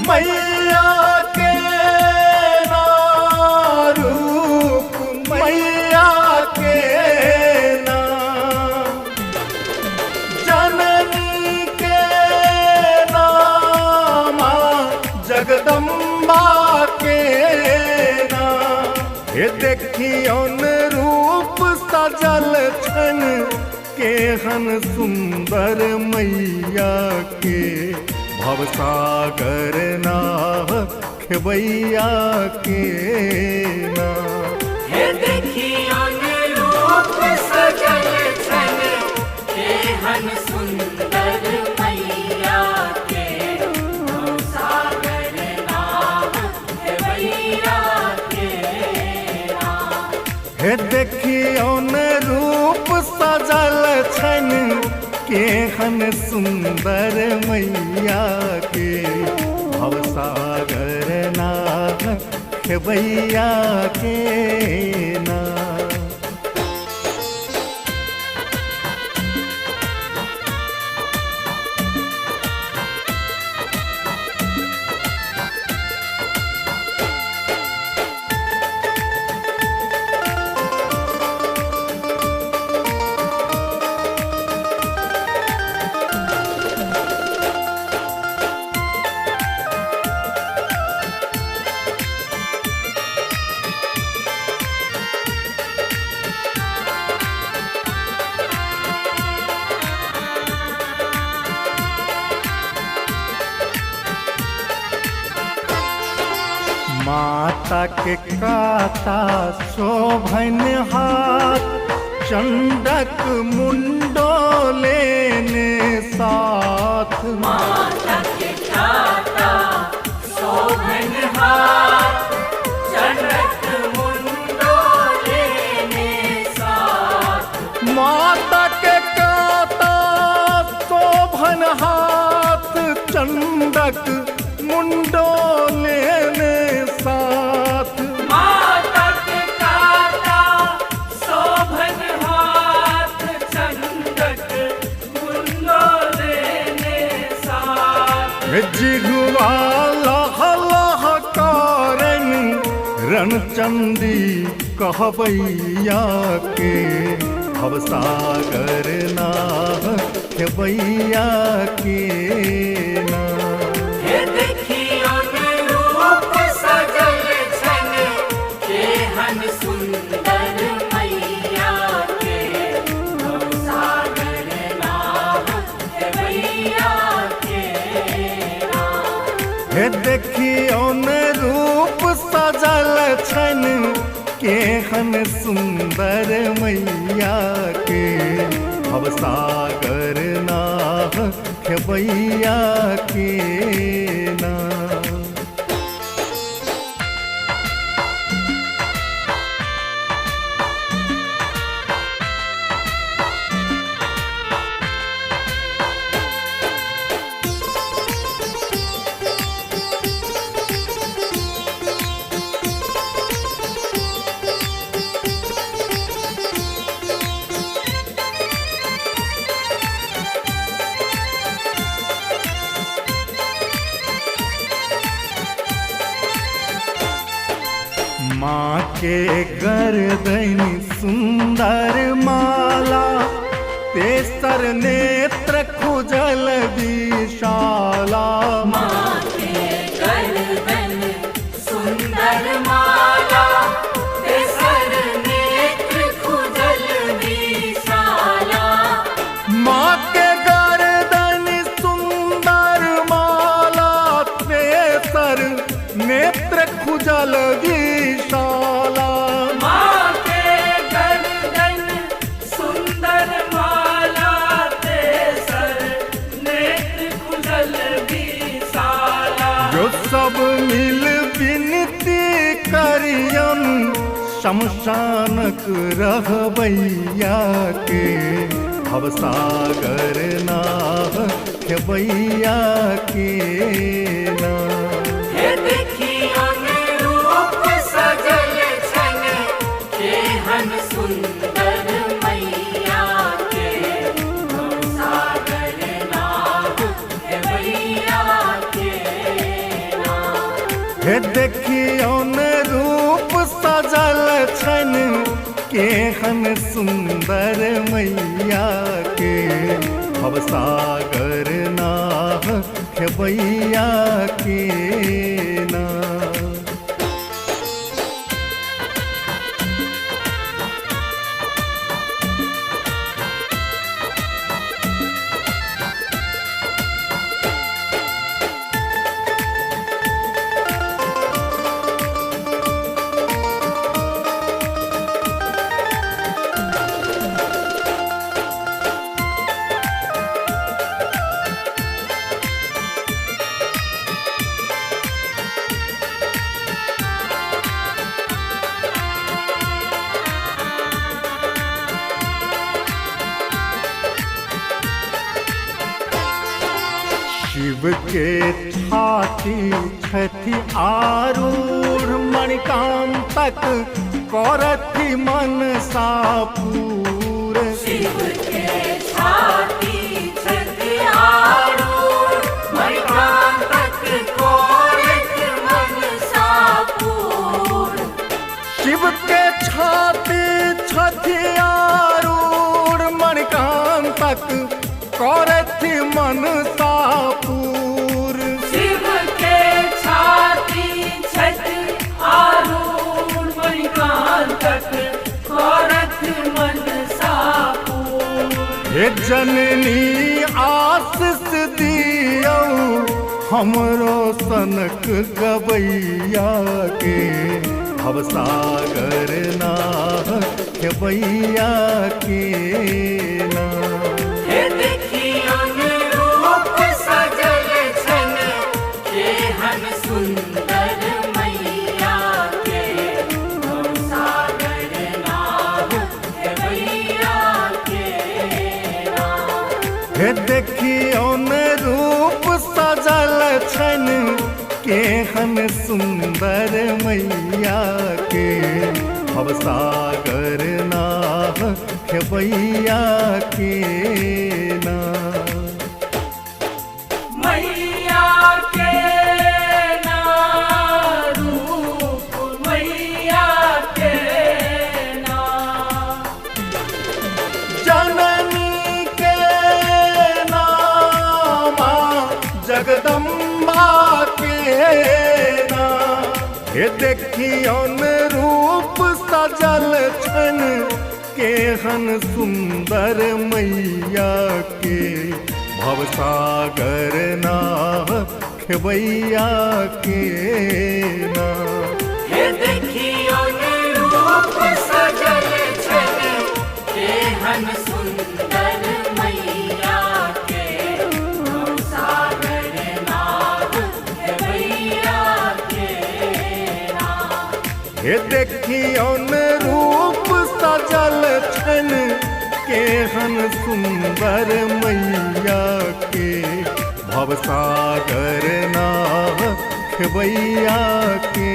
मैया के ना रूप मैया के ना जननी के नाम जगदम्बा के ना हे देखियौन रूप सजल छन केहन सुंदर मैया के भवसागर ना खेवैया के ना हे देखियौन रूप सजल छन केहन सुंदर मैया के भवसागर नाम खेवैया के ना हे देखियौन रूप सजल छन केहन सुंदर मैया के भवसागर ना खेवैया के ना माता के काता शोभन हाथ चंडक मुंडो लेने साथ माता के काता शोभन हाथ चंडक मुंडो लेने साथ माता के काता शोभन हाथ चंडक मुंडो लेने साथ माता के काता शोभन हाथ चंडक मुंडो लेने साथ जिहुआ लह लह कारण रणचंदी कहबैया के भवसागर ना खेवैया के ना हे देखियौन रूप सजल छन केहन सुंदर मैया के भवसागर नाम खेवैया के ना हे देखियौन रूप सजल छन केहन सुंदर मैया के भवसागर ना खेवैया के ना माँ के गर्दन सुंदर माला तेसर नेत्र खुजल विशाला माँ के गर्दन सुंदर माला तेसर नेत्र खुजल विशाला माँ के गर्दन सुंदर माला तेसर नेत्र खुजल विशाला माँ के गर्दन सुंदर माला तेसर नेत्र खुजल विशाला जो सब मिल विनती करियन शमशानक रहबैया के भवसागर ना खेवैया के ना हे देखियौन रूप सजल छन केहन सुंदर मैया के भवसागर नाम खेवैया के हे देखियौन रूप सजल छन केहन सुंदर मैया के भवसागर नाह खेबैया के ना। शिव के छाती छथि आरूढ़ मणिकांतक करथि मनसा पूर। शिव के छाती छथि आरूढ़ मणिकांतक करथि मनसा पूर। शिव के छाती छथि आरूढ़ मणिकांतक करथि मनसा पूर। शिव के छाती छथि आरूढ़ मणिकांतक करथि मनसा पूर। हे जननी आशीष दियौ हमरो सनक गवैया के भवसागर नाह खेबैया के ना। हे देखियौन रूप सजल छन केहन सुंदर मैया के भवसागर नाह खेबैया के ना। हे देखियौन रूप सजल छन केहन सुंदर मैया के भवसागर नाह खेबैया के ना। मैया के ना रूप मैया के ना। जननी के नामा जगदम्बा के ना। हे देखियौन रूप सजल छन केहन सुंदर मैया के भवसागर नाह खेबैया के ना। हे देखियौन रूप सजल छन केहन सुंदर मैया के भवसागर नाह खेबैया के ना। हे देखियौन रूप सजल छन केहन सुंदर मैया के भवसागर नाह खेबैया के